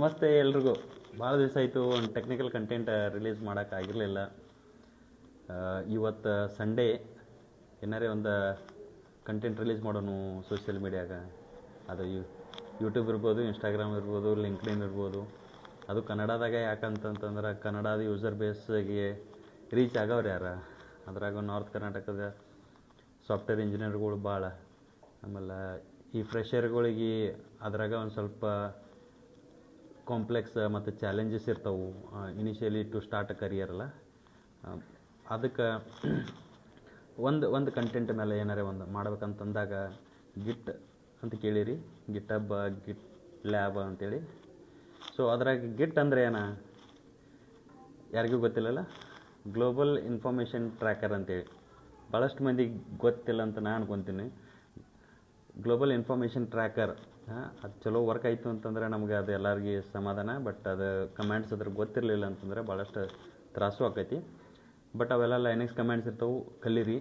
ನಮಸ್ತೆ ಎಲ್ರಿಗೂ. ಭಾಳ ದಿವಸ ಆಯಿತು ಒಂದು ಟೆಕ್ನಿಕಲ್ ಕಂಟೆಂಟ್ ರಿಲೀಸ್ ಮಾಡೋಕ್ಕಾಗಿರಲಿಲ್ಲ. ಇವತ್ತು ಸಂಡೇ ಏನಾರೇ ಒಂದು ಕಂಟೆಂಟ್ ರಿಲೀಸ್ ಮಾಡೋಣ ಸೋಷಿಯಲ್ ಮೀಡಿಯಾಗ. ಅದು ಯೂಟ್ಯೂಬ್ ಇರ್ಬೋದು, ಇನ್ಸ್ಟಾಗ್ರಾಮ್ ಇರ್ಬೋದು, ಲಿಂಕ್ಡ್ಇನ್ ಇರ್ಬೋದು. ಅದು ಕನ್ನಡದಾಗ ಯಾಕಂತಂತಂದ್ರೆ ಕನ್ನಡದ ಯೂಸರ್ ಬೇಸ್ಗೆ ರೀಚ್ ಆಗವ್ರು ಯಾರು. ಅದ್ರಾಗ ನಾರ್ತ್ ಕರ್ನಾಟಕದ ಸಾಫ್ಟ್ವೇರ್ ಇಂಜಿನಿಯರ್ಗಳು ಭಾಳ, ಆಮೇಲೆ ಈ ಫ್ರೆಷರ್ಗಳಿಗೆ ಅದ್ರಾಗ ಒಂದು ಸ್ವಲ್ಪ ಕಾಂಪ್ಲೆಕ್ಸ್ ಮತ್ತು ಚಾಲೆಂಜಸ್ ಇರ್ತಾವೆ initially to start a career ಅಲ್ಲ. ಅದಕ್ಕೆ ಒಂದು ಕಂಟೆಂಟ್ ಮೇಲೆ ಏನಾರೇ ಒಂದು ಮಾಡ್ಬೇಕಂತಂದಾಗ ಗಿಟ್ ಅಂತ ಕೇಳಿರಿ, ಗಿಟ್ ಹಬ್, ಗಿಟ್ ಲ್ಯಾಬ್ ಅಂತೇಳಿ. ಸೊ ಅದ್ರಾಗ ಗಿಟ್ ಅಂದರೆ ಏನ ಯಾರಿಗೂ ಗೊತ್ತಿಲ್ಲಲ್ಲ. ಗ್ಲೋಬಲ್ ಇನ್ಫಾರ್ಮೇಷನ್ ಟ್ರ್ಯಾಕರ್ ಅಂತೇಳಿ ಭಾಳಷ್ಟು ಮಂದಿಗೆ ಗೊತ್ತಿಲ್ಲ ಅಂತ ನಾನು ಅನ್ಕೊತೀನಿ. ಗ್ಲೋಬಲ್ ಇನ್ಫಾರ್ಮೇಷನ್ ಟ್ರ್ಯಾಕರ್ ಅದು ಚಲೋ ವರ್ಕ್ ಆಯಿತು ಅಂತಂದರೆ ನಮಗೆ ಅದು ಎಲ್ಲರಿಗೆ ಸಮಾಧಾನ. ಬಟ್ ಅದು ಕಮ್ಯಾಂಡ್ಸ್ ಅದ್ರ ಗೊತ್ತಿರಲಿಲ್ಲ ಅಂತಂದರೆ ಭಾಳಷ್ಟು ತ್ರಾಸು ಆಕೈತಿ. ಬಟ್ ಅವೆಲ್ಲ ಲೈನೆಕ್ಸ್ ಕಮ್ಯಾಂಡ್ಸ್ ಇರ್ತಾವೆ, ಕಲೀರಿ.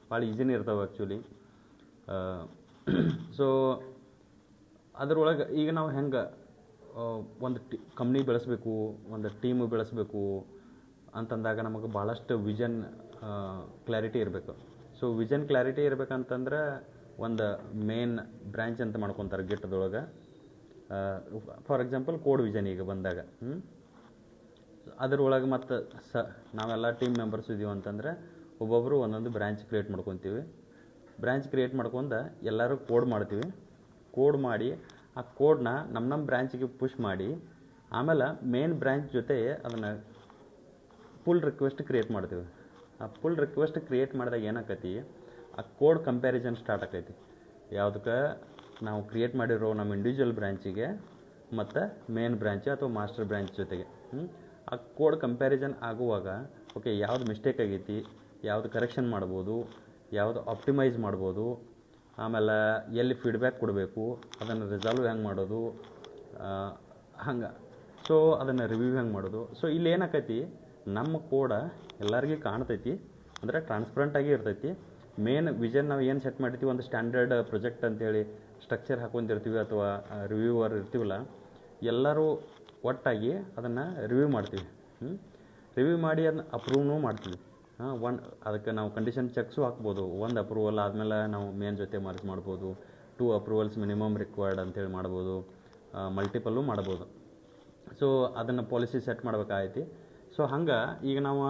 ಭಾಳ ಈಸಿನೇ ಇರ್ತಾವೆ ಆ್ಯಕ್ಚುಲಿ. ಸೊ ಅದ್ರೊಳಗೆ ಈಗ ನಾವು ಹೆಂಗೆ ಒಂದು ಕಂಪ್ನಿ ಬೆಳೆಸಬೇಕು, ಒಂದು ಟೀಮು ಬೆಳೆಸಬೇಕು ಅಂತಂದಾಗ ನಮಗೆ ಭಾಳಷ್ಟು ವಿಷನ್ ಕ್ಲಾರಿಟಿ ಇರಬೇಕು. ಸೊ ವಿಷನ್ ಕ್ಲಾರಿಟಿ ಇರಬೇಕಂತಂದ್ರೆ ಒಂದು ಮೇನ್ ಬ್ರ್ಯಾಂಚ್ ಅಂತ ಮಾಡ್ಕೊತಾರೆ ಗಿಟ್ಟದೊಳಗೆ. ಫಾರ್ ಎಕ್ಸಾಂಪಲ್ ಕೋಡ್ ವಿಷನ್ ಈಗ ಬಂದಾಗ ಅದ್ರೊಳಗೆ ಮತ್ತು ನಾವೆಲ್ಲ ಟೀಮ್ ಮೆಂಬರ್ಸ್ ಇದೀವಿ ಅಂತಂದರೆ ಒಬ್ಬೊಬ್ಬರು ಒಂದೊಂದು ಬ್ರ್ಯಾಂಚ್ ಕ್ರಿಯೇಟ್ ಮಾಡ್ಕೊತೀವಿ. ಬ್ರ್ಯಾಂಚ್ ಕ್ರಿಯೇಟ್ ಮಾಡ್ಕೊಂಡು ಎಲ್ಲರೂ ಕೋಡ್ ಮಾಡ್ತೀವಿ. ಕೋಡ್ ಮಾಡಿ ಆ ಕೋಡ್ನ ನಮ್ಮ ಬ್ರ್ಯಾಂಚಿಗೆ ಪುಷ್ ಮಾಡಿ ಆಮೇಲೆ ಮೇನ್ ಬ್ರ್ಯಾಂಚ್ ಜೊತೆ ಅದನ್ನು ಪುಲ್ ರಿಕ್ವೆಸ್ಟ್ ಕ್ರಿಯೇಟ್ ಮಾಡ್ತೀವಿ. ಆ ಪುಲ್ ರಿಕ್ವೆಸ್ಟ್ ಕ್ರಿಯೇಟ್ ಮಾಡಿದಾಗ ಏನಾಕೈತಿ, ಆ ಕೋಡ್ ಕಂಪ್ಯಾರಿಸನ್ ಸ್ಟಾರ್ಟ್ ಆಕೈತಿ. ಯಾವುದಕ್ಕೆ ನಾವು ಕ್ರಿಯೇಟ್ ಮಾಡಿರೋ ನಮ್ಮ ಇಂಡಿವಿಜುವಲ್ ಬ್ರ್ಯಾಂಚಿಗೆ ಮತ್ತು ಮೇನ್ ಬ್ರ್ಯಾಂಚ್ ಅಥವಾ ಮಾಸ್ಟರ್ ಬ್ರ್ಯಾಂಚ್ ಜೊತೆಗೆ ಆ ಕೋಡ್ ಕಂಪ್ಯಾರಿಸನ್ ಆಗುವಾಗ ಓಕೆ ಯಾವ್ದು ಮಿಸ್ಟೇಕ್ ಆಗೈತಿ, ಯಾವುದು ಕರೆಕ್ಷನ್ ಮಾಡ್ಬೋದು, ಯಾವುದು ಆಪ್ಟಿಮೈಸ್ ಮಾಡ್ಬೋದು, ಆಮೇಲೆ ಎಲ್ಲಿ ಫೀಡ್ಬ್ಯಾಕ್ ಕೊಡಬೇಕು, ಅದನ್ನು ರಿಸಾಲ್ವ್ ಹೆಂಗೆ ಮಾಡೋದು, ಹಂಗೆ. ಸೊ ಅದನ್ನು ರಿವ್ಯೂ ಹೆಂಗೆ ಮಾಡೋದು. ಸೊ ಇಲ್ಲಿ ಏನಾಕೈತಿ, ನಮ್ಮ ಕೋಡ ಎಲ್ಲರಿಗೂ ಕಾಣ್ತೈತಿ, ಅಂದರೆ ಟ್ರಾನ್ಸ್ಪರೆಂಟಾಗಿ ಇರ್ತೈತಿ. ಮೇನ್ ವಿಷನ್ ನಾವು ಏನು ಸೆಟ್ ಮಾಡಿರ್ತೀವಿ, ಒಂದು ಸ್ಟ್ಯಾಂಡರ್ಡ್ ಪ್ರೊಜೆಕ್ಟ್ ಅಂತೇಳಿ ಸ್ಟ್ರಕ್ಚರ್ ಹಾಕೊಂಡಿರ್ತೀವಿ ಅಥವಾ ರಿವ್ಯೂವರ್ ಇರ್ತೀವಲ್ಲ, ಎಲ್ಲರೂ ಒಟ್ಟಾಗಿ ಅದನ್ನು ರಿವ್ಯೂ ಮಾಡ್ತೀವಿ. ರಿವ್ಯೂ ಮಾಡಿ ಅದನ್ನ ಅಪ್ರೂವ್ನೂ ಮಾಡ್ತೀವಿ. ಅದಕ್ಕೆ ನಾವು ಕಂಡೀಷನ್ ಚೆಕ್ಸು ಹಾಕ್ಬೋದು. ಒಂದು ಅಪ್ರೂವಲ್ ಆದಮೇಲೆ ನಾವು ಮೇನ್ ಜೊತೆ ಮರ್ಜ್ ಮಾಡ್ಬೋದು. 2 ಅಪ್ರೂವಲ್ಸ್ ಮಿನಿಮಮ್ ರಿಕ್ವೈರ್ಡ್ ಅಂತೇಳಿ ಮಾಡ್ಬೋದು, ಮಲ್ಟಿಪಲ್ಲು ಮಾಡ್ಬೋದು. ಸೊ ಅದನ್ನು ಪಾಲಿಸಿ ಸೆಟ್ ಮಾಡ್ಬೇಕಾಗೈತಿ. ಸೊ ಹಂಗೆ ಈಗ ನಾವು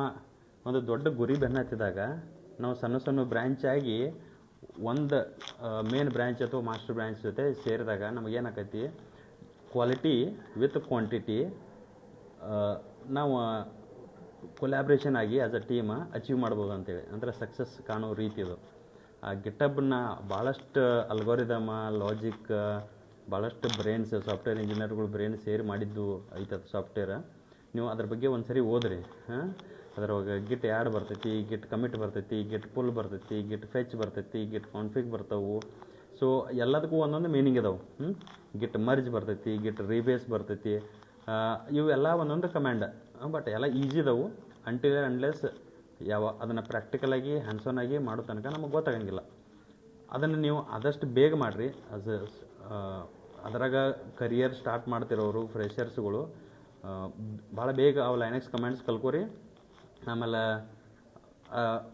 ಒಂದು ದೊಡ್ಡ ಗುರಿ ಬೆನ್ನ ಹತ್ತಿದಾಗ ನಾವು ಸಣ್ಣ ಸಣ್ಣ ಬ್ರ್ಯಾಂಚ್ ಆಗಿ ಒಂದು ಮೇನ್ ಬ್ರ್ಯಾಂಚ್ ಅಥವಾ ಮಾಸ್ಟರ್ ಬ್ರ್ಯಾಂಚ್ ಜೊತೆ ಸೇರಿದಾಗ ನಮಗೇನಾಕೈತಿ, ಕ್ವಾಲಿಟಿ ವಿತ್ ಕ್ವಾಂಟಿಟಿ ನಾವು ಕೊಲ್ಯಾಬ್ರೇಷನ್ ಆಗಿ ಆ್ಯಸ್ ಅ ಟೀಮ್ ಅಚೀವ್ ಮಾಡ್ಬೋದು ಅಂತೇಳಿ, ಅಂದರೆ ಸಕ್ಸಸ್ ಕಾಣೋ ರೀತಿ ಇದು. ಆ ಗಿಟಬ್ನ ಭಾಳಷ್ಟು ಅಲ್ಗೋರಿದಮ, ಲಾಜಿಕ್, ಭಾಳಷ್ಟು ಬ್ರೈನ್ಸ್, ಸಾಫ್ಟ್ವೇರ್ ಇಂಜಿನಿಯರ್ಗಳು ಬ್ರೈನ್ ಸೇರಿ ಮಾಡಿದ್ದು ಐತದ ಸಾಫ್ಟ್ವೇರ್. ನೀವು ಅದ್ರ ಬಗ್ಗೆ ಒಂದು ಸರಿ ಓದ್ರಿ. ಅದ್ರೊಳಗೆ ಗಿಟ್ ಆ್ಯಡ್ ಬರ್ತೈತಿ, ಗಿಟ್ ಕಮಿಟ್ ಬರ್ತೈತಿ, ಗಿಟ್ ಪುಲ್ ಬರ್ತೈತಿ, ಗಿಟ್ ಫೆಚ್ ಬರ್ತೈತಿ, ಗಿಟ್ ಕಾನ್ಫಿಗ್ ಬರ್ತಾವೆ. ಸೊ ಎಲ್ಲದಕ್ಕೂ ಒಂದೊಂದು ಮೀನಿಂಗ್ ಇದಾವೆ. ಗಿಟ್ ಮರ್ಜ್ ಬರ್ತೈತಿ, ಗಿಟ್ ರೀಬೇಸ್ ಬರ್ತೈತಿ. ಇವೆಲ್ಲ ಒಂದೊಂದು ಕಮ್ಯಾಂಡ್. ಬಟ್ ಎಲ್ಲ ಈಸಿ ಇದಾವೆ ಅಂಟಿಲ್ ಅನ್ಲೆಸ್ ಅದನ್ನು ಪ್ರಾಕ್ಟಿಕಲಾಗಿ ಹ್ಯಾಂಡ್ಸ್ ಆಗಿ ಮಾಡೋ ತನಕ ನಮಗೆ ಗೊತ್ತಾಗಂಗಿಲ್ಲ. ಅದನ್ನು ನೀವು ಆದಷ್ಟು ಬೇಗ ಮಾಡಿರಿ. ಅದರಾಗ ಕರಿಯರ್ ಸ್ಟಾರ್ಟ್ ಮಾಡ್ತಿರೋರು ಫ್ರೆಷರ್ಸ್ಗಳು ಭಾಳ ಬೇಗ ಅವು ಲೈನೆಕ್ಸ್ ಕಮ್ಯಾಂಡ್ಸ್ ಕಲ್ಕೋರಿ. ಆಮೇಲೆ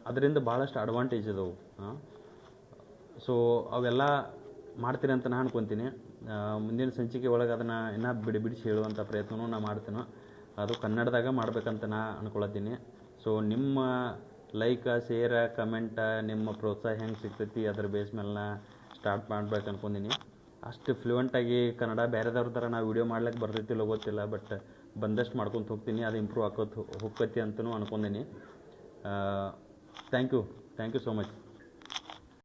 ಅದರಿಂದ ಭಾಳಷ್ಟು ಅಡ್ವಾಂಟೇಜ್ ಇದಾವೆ. ಸೊ ಅವೆಲ್ಲ ಮಾಡ್ತೀರಿ ಅಂತ ನಾನು ಅನ್ಕೊತೀನಿ. ಮುಂದಿನ ಸಂಚಿಕೆ ಒಳಗೆ ಅದನ್ನು ಇನ್ನೂ ಬಿಡಿಸಿ ಹೇಳುವಂಥ ಪ್ರಯತ್ನವೂ ನಾನು ಮಾಡ್ತೀನಿ. ಅದು ಕನ್ನಡದಾಗ ಮಾಡ್ಬೇಕಂತ ನಾನು ಅನ್ಕೊಳತ್ತೀನಿ. ಸೊ ನಿಮ್ಮ ಲೈಕ್, ಶೇರ್, ಕಮೆಂಟ, ನಿಮ್ಮ ಪ್ರೋತ್ಸಾಹ ಹೆಂಗೆ ಸಿಗ್ತೈತಿ ಅದ್ರ ಬೇಸ್ ಮೇಲೆ ಸ್ಟಾರ್ಟ್ ಮಾಡ್ಬೇಕು ಅನ್ಕೊಂತೀನಿ. ಅಷ್ಟು ಫ್ಲೂಯೆಂಟಾಗಿ ಕನ್ನಡ ಬೇರೆದವ್ರ ಥರ ನಾವು ವೀಡಿಯೋ ಮಾಡ್ಲಿಕ್ಕೆ ಬರ್ತೈತಿಲ್ಲ ಗೊತ್ತಿಲ್ಲ. ಬಟ್ ಬಂದಷ್ಟು ಮಾಡ್ಕೊತ ಹೋಗ್ತೀನಿ, ಅದು ಇಂಪ್ರೂವ್ ಹೋಗ್ತೈತಿ ಅಂತಲೂ ಅನ್ಕೊಂಡೀನಿ. Thank you so much.